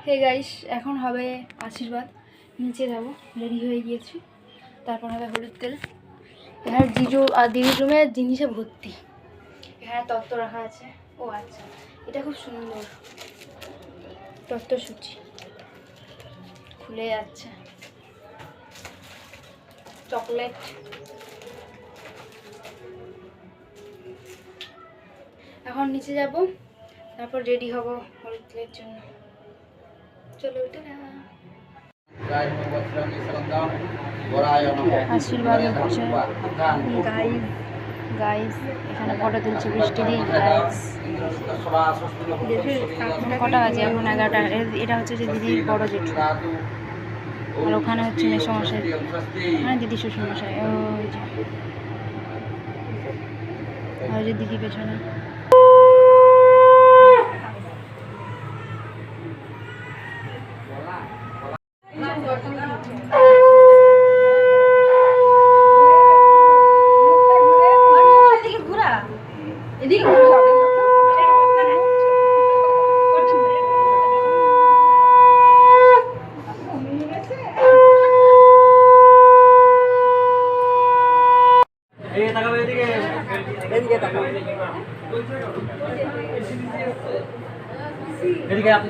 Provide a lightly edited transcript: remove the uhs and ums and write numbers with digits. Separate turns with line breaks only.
Hey guys, এখন হবে আশীর্বাদ। নিচে যাব, রেডি হয়ে গিয়েছি। তারপর হবে হলুদ তেল। এখানে জিজু আর দিদির রুমে জিনিসে ভর্তি। এখানে তত্ত্ব রাখা আছে। ও আচ্ছা, এটা খুব সুন্দর তত্ত্বসূচি, খুলে যাচ্ছে। চকলেট, এখন নিচে যাব, তারপর রেডি হব হলুদ তেলের জন্য। চলো ওটা আশীর্বাদ হচ্ছে। গাইস এখানে ফটো তুলছে বৃষ্টিরই। গাইস কটা বাজে এখন? 11টা। এটা হচ্ছে যে দিদির বড় জেঠু, আর ওখানে হচ্ছে মেসোমশাই, ওখানে দিদি শ্বশুরমশাই। ওই যে দিদি পেছনে।
এদিকে আপনি